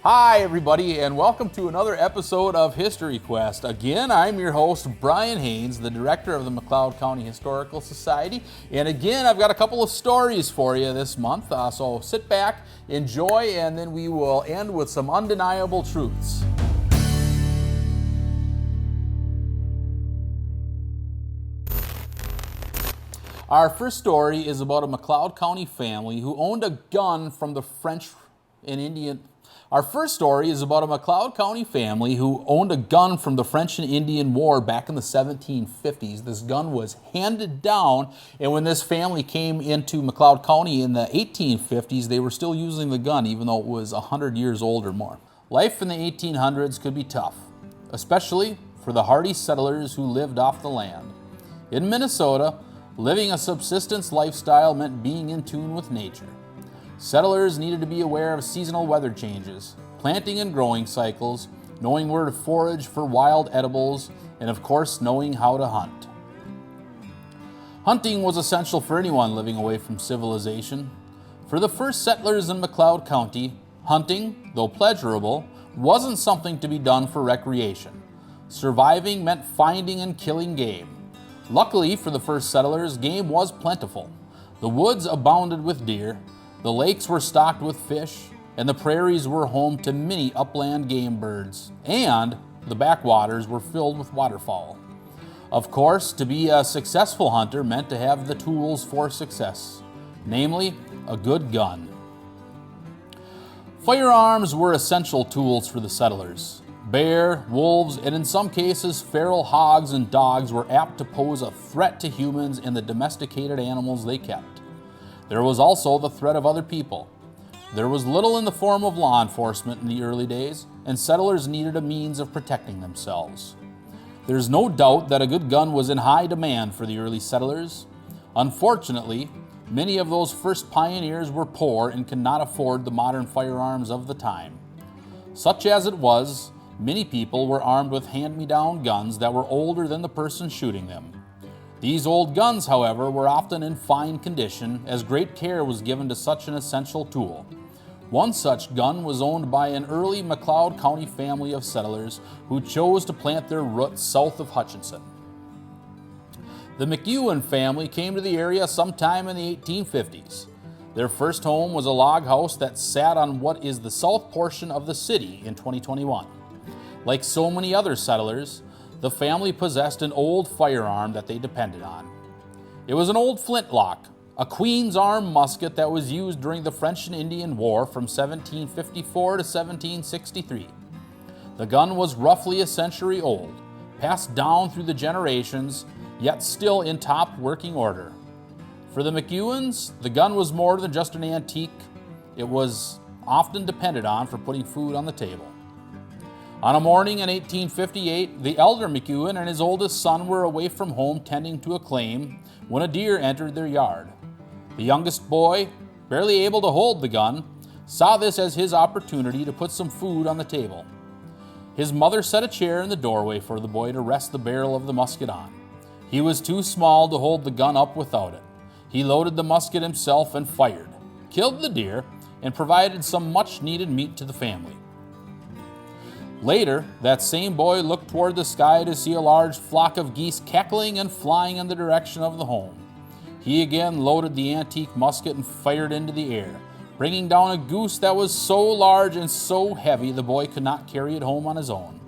Hi everybody, and welcome to another episode of History Quest. Again, I'm your host, Brian Haynes, the director of the McLeod County Historical Society. And again, I've got a couple of stories for you this month, so sit back, enjoy, and then we will end with some undeniable truths. Our first story is about a McLeod County family who owned a gun from the French and Indian War back in the 1750s. This gun was handed down, and when this family came into McLeod County in the 1850s, they were still using the gun, even though it was 100 years old or more. Life in the 1800s could be tough, especially for the hardy settlers who lived off the land. In Minnesota, living a subsistence lifestyle meant being in tune with nature. Settlers needed to be aware of seasonal weather changes, planting and growing cycles, knowing where to forage for wild edibles, and of course, knowing how to hunt. Hunting was essential for anyone living away from civilization. For the first settlers in McLeod County, hunting, though pleasurable, wasn't something to be done for recreation. Surviving meant finding and killing game. Luckily for the first settlers, game was plentiful. The woods abounded with deer, the lakes were stocked with fish, and the prairies were home to many upland game birds, and the backwaters were filled with waterfowl. Of course, to be a successful hunter meant to have the tools for success, namely, a good gun. Firearms were essential tools for the settlers. Bear, wolves, and in some cases, feral hogs and dogs were apt to pose a threat to humans and the domesticated animals they kept. There was also the threat of other people. There was little in the form of law enforcement in the early days, and settlers needed a means of protecting themselves. There's no doubt that a good gun was in high demand for the early settlers. Unfortunately, many of those first pioneers were poor and could not afford the modern firearms of the time. Such as it was, many people were armed with hand-me-down guns that were older than the person shooting them. These old guns, however, were often in fine condition, as great care was given to such an essential tool. One such gun was owned by an early McLeod County family of settlers who chose to plant their roots south of Hutchinson. The McLeod family came to the area sometime in the 1850s. Their first home was a log house that sat on what is the south portion of the city in 2021. Like so many other settlers, the family possessed an old firearm that they depended on. It was an old flintlock, a Queen's arm musket that was used during the French and Indian War from 1754 to 1763. The gun was roughly a century old, passed down through the generations, yet still in top working order. For the McEwens, the gun was more than just an antique. It was often depended on for putting food on the table. On a morning in 1858, the elder McEwen and his oldest son were away from home tending to a claim when a deer entered their yard. The youngest boy, barely able to hold the gun, saw this as his opportunity to put some food on the table. His mother set a chair in the doorway for the boy to rest the barrel of the musket on. He was too small to hold the gun up without it. He loaded the musket himself and fired, killed the deer, and provided some much-needed meat to the family. Later, that same boy looked toward the sky to see a large flock of geese cackling and flying in the direction of the home. He again loaded the antique musket and fired into the air, bringing down a goose that was so large and so heavy the boy could not carry it home on his own.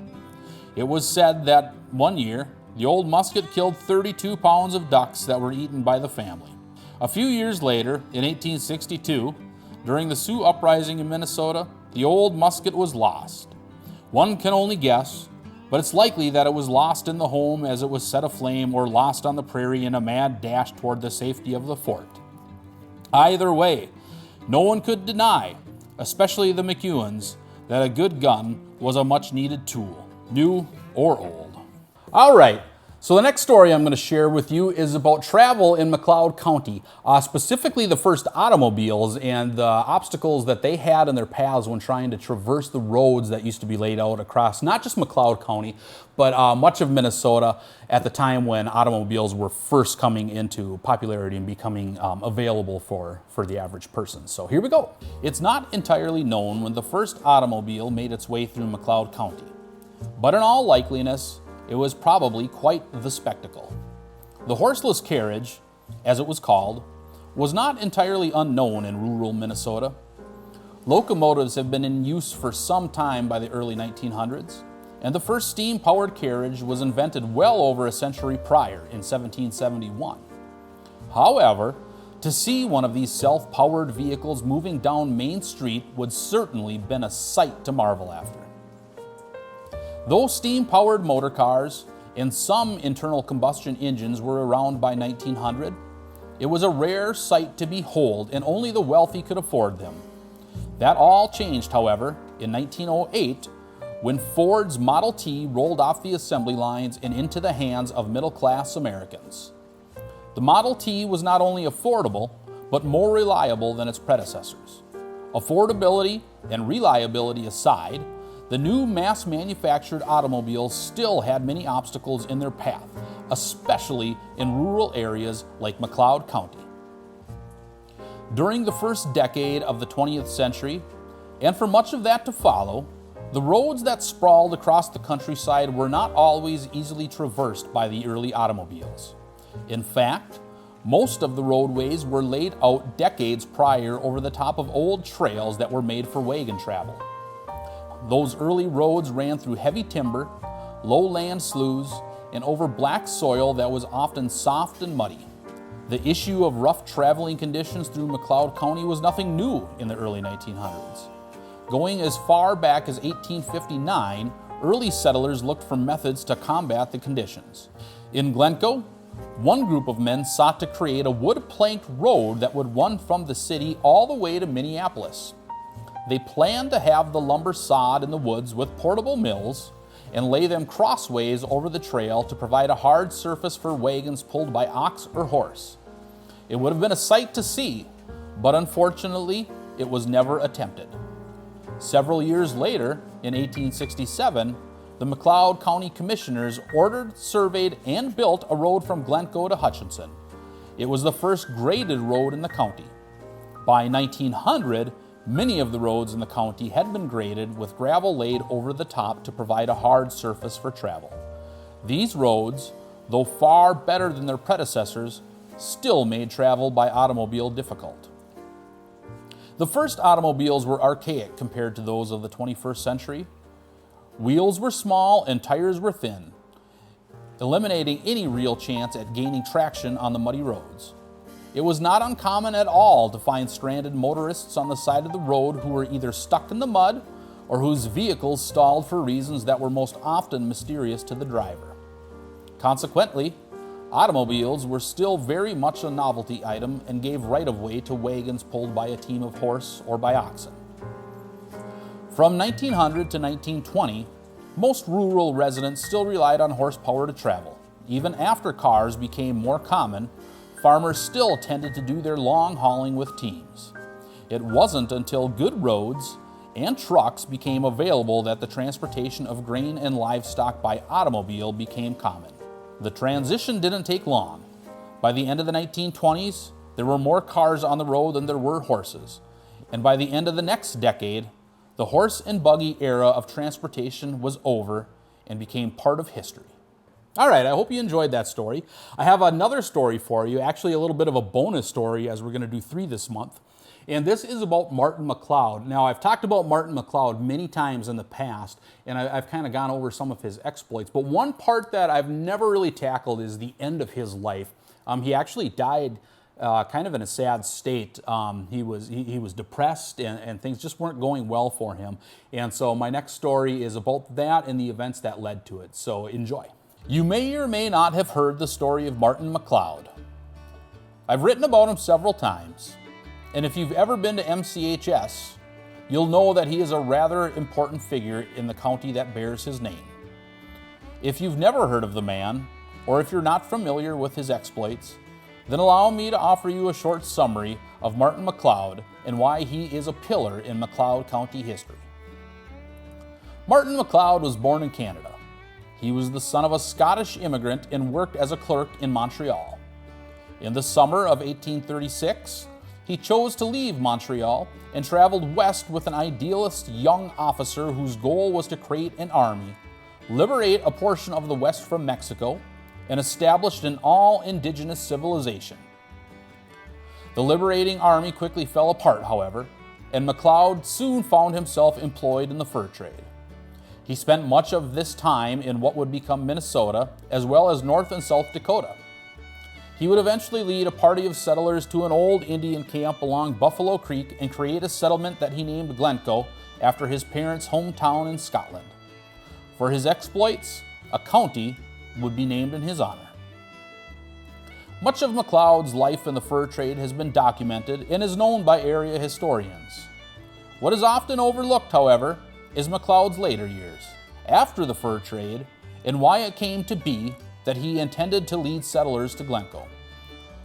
It was said that one year, the old musket killed 32 pounds of ducks that were eaten by the family. A few years later, in 1862, during the Sioux Uprising in Minnesota, the old musket was lost. One can only guess, but it's likely that it was lost in the home as it was set aflame or lost on the prairie in a mad dash toward the safety of the fort. Either way, no one could deny, especially the McEwens, that a good gun was a much-needed tool, new or old. All right, So the next story I'm going to share with you is about travel in McLeod County, specifically the first automobiles and the obstacles that they had in their paths when trying to traverse the roads that used to be laid out across not just McLeod County, but much of Minnesota at the time when automobiles were first coming into popularity and becoming available for the average person. So here we go. It's not entirely known when the first automobile made its way through McLeod County, but in all likeliness, it was probably quite the spectacle. The horseless carriage, as it was called, was not entirely unknown in rural Minnesota. Locomotives have been in use for some time by the early 1900s, and the first steam-powered carriage was invented well over a century prior, in 1771. However, to see one of these self-powered vehicles moving down Main Street would certainly been a sight to marvel after. Though steam-powered motor cars and some internal combustion engines were around by 1900, it was a rare sight to behold, and only the wealthy could afford them. That all changed, however, in 1908, when Ford's Model T rolled off the assembly lines and into the hands of middle-class Americans. The Model T was not only affordable, but more reliable than its predecessors. Affordability and reliability aside, the new mass-manufactured automobiles still had many obstacles in their path, especially in rural areas like McLeod County. During the first decade of the 20th century, and for much of that to follow, the roads that sprawled across the countryside were not always easily traversed by the early automobiles. In fact, most of the roadways were laid out decades prior over the top of old trails that were made for wagon travel. Those early roads ran through heavy timber, lowland sloughs, and over black soil that was often soft and muddy. The issue of rough traveling conditions through McLeod County was nothing new in the early 1900s. Going as far back as 1859, early settlers looked for methods to combat the conditions. In Glencoe, one group of men sought to create a wood-planked road that would run from the city all the way to Minneapolis. They planned to have the lumber sawed in the woods with portable mills and lay them crossways over the trail to provide a hard surface for wagons pulled by ox or horse. It would have been a sight to see, but unfortunately, it was never attempted. Several years later, in 1867, the McLeod County Commissioners ordered, surveyed, and built a road from Glencoe to Hutchinson. It was the first graded road in the county. By 1900, many of the roads in the county had been graded with gravel laid over the top to provide a hard surface for travel. These roads, though far better than their predecessors, still made travel by automobile difficult. The first automobiles were archaic compared to those of the 21st century. Wheels were small and tires were thin, eliminating any real chance at gaining traction on the muddy roads. It was not uncommon at all to find stranded motorists on the side of the road who were either stuck in the mud or whose vehicles stalled for reasons that were most often mysterious to the driver. Consequently, automobiles were still very much a novelty item and gave right-of-way to wagons pulled by a team of horse or by oxen. From 1900 to 1920, most rural residents still relied on horsepower to travel. Even after cars became more common, farmers still tended to do their long hauling with teams. It wasn't until good roads and trucks became available that the transportation of grain and livestock by automobile became common. The transition didn't take long. By the end of the 1920s, there were more cars on the road than there were horses. And by the end of the next decade, the horse and buggy era of transportation was over and became part of history. All right, I hope you enjoyed that story. I have another story for you, actually a little bit of a bonus story, as we're going to do 3 this month. And this is about Martin McLeod. Now, I've talked about Martin McLeod many times in the past, and I've kind of gone over some of his exploits. But one part that I've never really tackled is the end of his life. He actually died kind of in a sad state. He was depressed, and things just weren't going well for him. And so my next story is about that and the events that led to it. So enjoy. You may or may not have heard the story of Martin McLeod. I've written about him several times, and if you've ever been to MCHS, you'll know that he is a rather important figure in the county that bears his name. If you've never heard of the man, or if you're not familiar with his exploits, then allow me to offer you a short summary of Martin McLeod and why he is a pillar in McLeod County history. Martin McLeod was born in Canada. He was the son of a Scottish immigrant and worked as a clerk in Montreal. In the summer of 1836, he chose to leave Montreal and traveled west with an idealist young officer whose goal was to create an army, liberate a portion of the West from Mexico, and establish an all-indigenous civilization. The liberating army quickly fell apart, however, and McLeod soon found himself employed in the fur trade. He spent much of this time in what would become Minnesota, as well as North and South Dakota. He would eventually lead a party of settlers to an old Indian camp along Buffalo Creek and create a settlement that he named Glencoe after his parents' hometown in Scotland. For his exploits, a county would be named in his honor. Much of McLeod's life in the fur trade has been documented and is known by area historians. What is often overlooked, however, is McLeod's later years, after the fur trade, and why it came to be that he intended to lead settlers to Glencoe.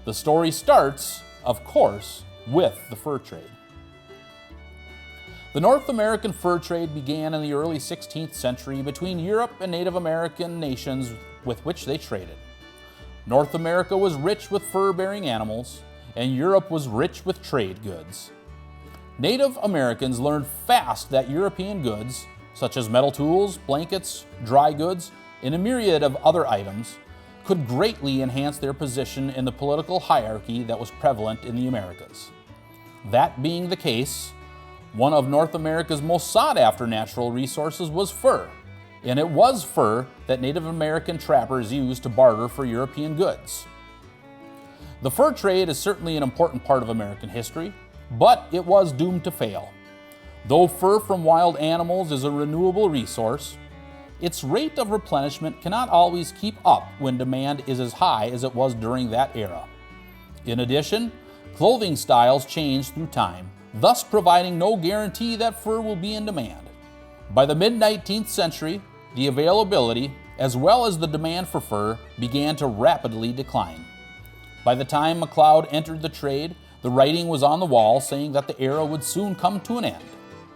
The story starts, of course, with the fur trade. The North American fur trade began in the early 16th century between Europe and Native American nations with which they traded. North America was rich with fur-bearing animals, and Europe was rich with trade goods. Native Americans learned fast that European goods, such as metal tools, blankets, dry goods, and a myriad of other items, could greatly enhance their position in the political hierarchy that was prevalent in the Americas. That being the case, one of North America's most sought-after natural resources was fur, and it was fur that Native American trappers used to barter for European goods. The fur trade is certainly an important part of American history, but it was doomed to fail. Though fur from wild animals is a renewable resource, its rate of replenishment cannot always keep up when demand is as high as it was during that era. In addition, clothing styles change through time, thus providing no guarantee that fur will be in demand. By the mid-19th century, the availability, as well as the demand for fur, began to rapidly decline. By the time McLeod entered the trade, the writing was on the wall saying that the era would soon come to an end.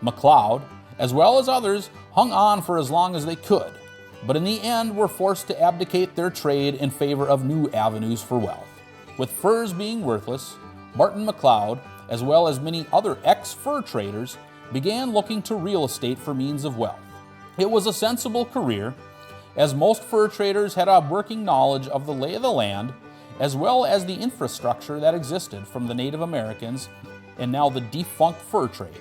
McLeod, as well as others, hung on for as long as they could, but in the end were forced to abdicate their trade in favor of new avenues for wealth. With furs being worthless, Martin McLeod, as well as many other ex-fur traders, began looking to real estate for means of wealth. It was a sensible career, as most fur traders had a working knowledge of the lay of the land, as well as the infrastructure that existed from the Native Americans and now the defunct fur trade.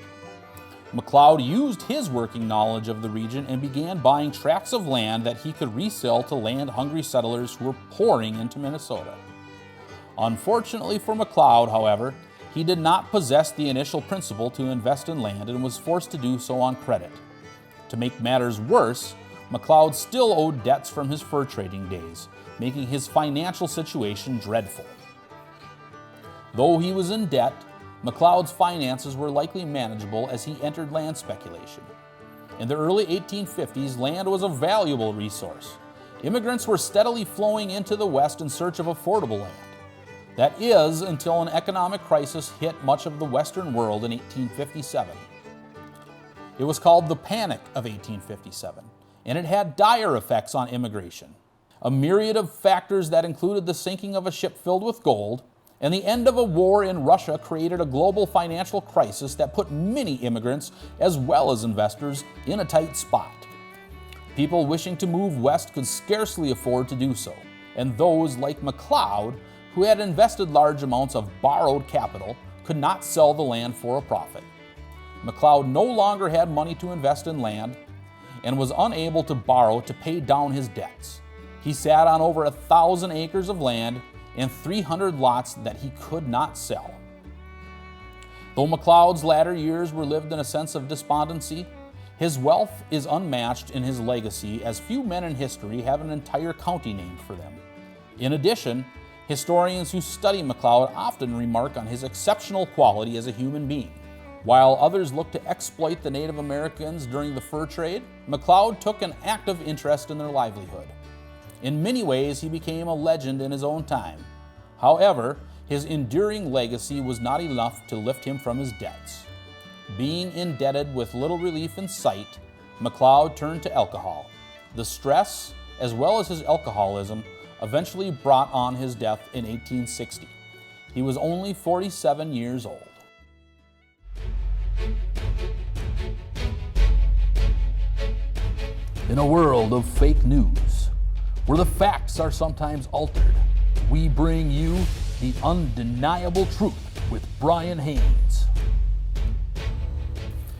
McLeod used his working knowledge of the region and began buying tracts of land that he could resell to land-hungry settlers who were pouring into Minnesota. Unfortunately for McLeod, however, he did not possess the initial principle to invest in land and was forced to do so on credit. To make matters worse, McLeod still owed debts from his fur trading days, making his financial situation dreadful. Though he was in debt, McLeod's finances were likely manageable as he entered land speculation. In the early 1850s, land was a valuable resource. Immigrants were steadily flowing into the West in search of affordable land. That is, until an economic crisis hit much of the Western world in 1857. It was called the Panic of 1857, and it had dire effects on immigration. A myriad of factors that included the sinking of a ship filled with gold and the end of a war in Russia created a global financial crisis that put many immigrants, as well as investors, in a tight spot. People wishing to move west could scarcely afford to do so, and those like McLeod, who had invested large amounts of borrowed capital, could not sell the land for a profit. McLeod no longer had money to invest in land and was unable to borrow to pay down his debts. He sat on over 1,000 acres of land and 300 lots that he could not sell. Though McLeod's latter years were lived in a sense of despondency, his wealth is unmatched in his legacy, as few men in history have an entire county named for them. In addition, historians who study McLeod often remark on his exceptional quality as a human being. While others look to exploit the Native Americans during the fur trade, McLeod took an active interest in their livelihood. In many ways, he became a legend in his own time. However, his enduring legacy was not enough to lift him from his debts. Being indebted with little relief in sight, McLeod turned to alcohol. The stress, as well as his alcoholism, eventually brought on his death in 1860. He was only 47 years old. In a world of fake news, where the facts are sometimes altered, we bring you the undeniable truth with Brian Haynes.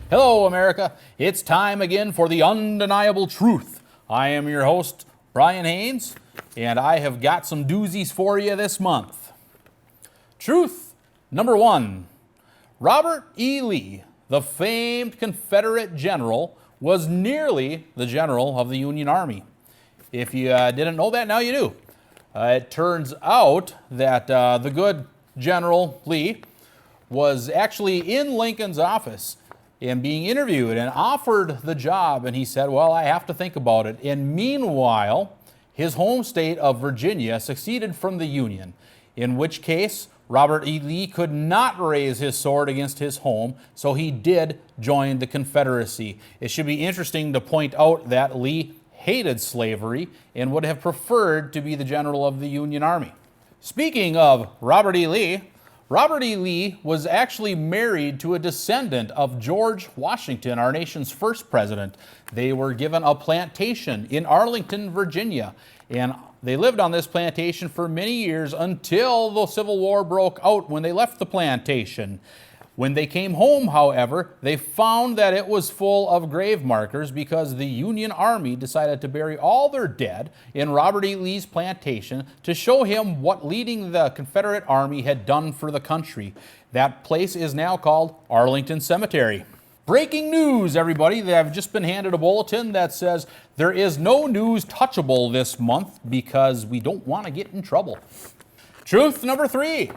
Hello, America. It's time again for the undeniable truth. I am your host, Brian Haynes, and I have got some doozies for you this month. Truth number 1. Robert E. Lee, the famed Confederate general, was nearly the general of the Union Army. If you didn't know that, now you do. It turns out that the good General Lee was actually in Lincoln's office and being interviewed and offered the job, and he said, well, I have to think about it. And meanwhile, his home state of Virginia seceded from the Union, in which case Robert E. Lee could not raise his sword against his home, so he did join the Confederacy. It should be interesting to point out that Lee hated slavery and would have preferred to be the general of the Union Army. Speaking of Robert E. Lee was actually married to a descendant of George Washington, our nation's first president. They were given a plantation in Arlington, Virginia, and they lived on this plantation for many years until the Civil War broke out when they left the plantation. When they came home, however, they found that it was full of grave markers because the Union Army decided to bury all their dead in Robert E. Lee's plantation to show him what leading the Confederate Army had done for the country. That place is now called Arlington Cemetery. Breaking news, everybody. I've just been handed a bulletin that says there is no news touchable this month because we don't want to get in trouble. Truth number 3.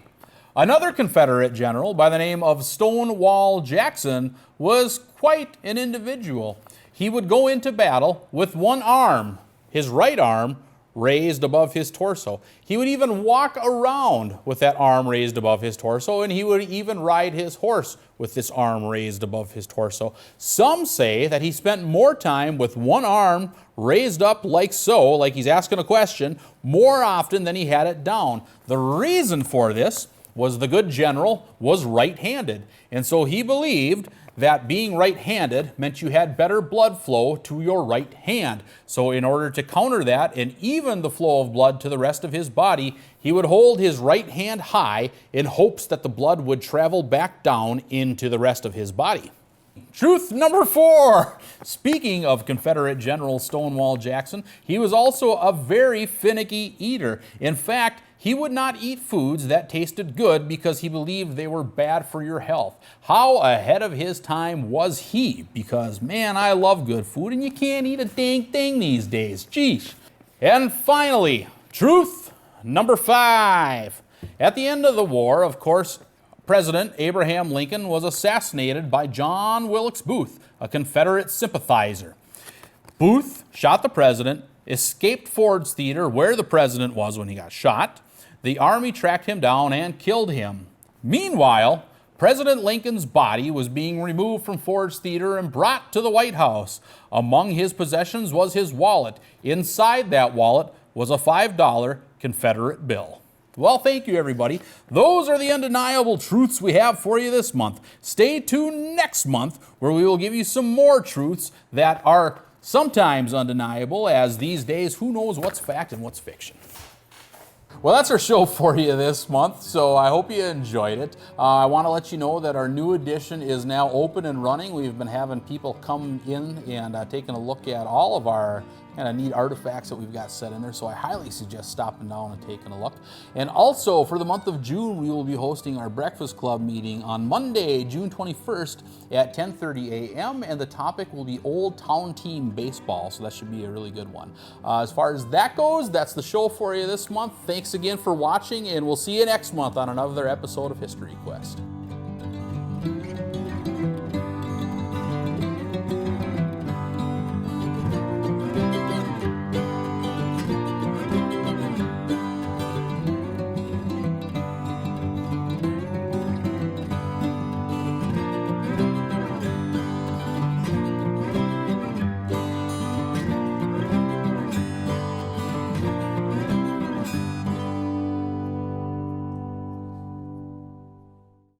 Another Confederate general by the name of Stonewall Jackson was quite an individual. He would go into battle with one arm, his right arm, raised above his torso. He would even walk around with that arm raised above his torso, and he would even ride his horse with this arm raised above his torso. Some say that he spent more time with one arm raised up like so, like he's asking a question, more often than he had it down. The reason for this was the good general was right-handed, and so he believed that being right-handed meant you had better blood flow to your right hand. So in order to counter that and even the flow of blood to the rest of his body, he would hold his right hand high in hopes that the blood would travel back down into the rest of his body. Truth number 4. Speaking of Confederate General Stonewall Jackson, he was also a very finicky eater. In fact, he would not eat foods that tasted good because he believed they were bad for your health. How ahead of his time was he? Because, man, I love good food, and you can't eat a dang thing these days. Geez. And finally, truth number 5. At the end of the war, of course, President Abraham Lincoln was assassinated by John Wilkes Booth, a Confederate sympathizer. Booth shot the president, escaped Ford's Theater, where the president was when he got shot. The Army tracked him down and killed him. Meanwhile, President Lincoln's body was being removed from Ford's Theater and brought to the White House. Among his possessions was his wallet. Inside that wallet was a $5 Confederate bill. Well, thank you, everybody. Those are the undeniable truths we have for you this month. Stay tuned next month, where we will give you some more truths that are sometimes undeniable, as these days, who knows what's fact and what's fiction. Well, that's our show for you this month, so I hope you enjoyed it. I want to let you know that our new edition is now open and running. We've been having people come in and taking a look at all of our kind of neat artifacts that we've got set in there, so I highly suggest stopping down and taking a look. And also, for the month of June, we will be hosting our Breakfast Club meeting on Monday, June 21st at 10:30 a.m., and the topic will be Old Town Team Baseball, so that should be a really good one. As far as that goes, that's the show for you this month. Thanks again for watching, and we'll see you next month on another episode of History Quest.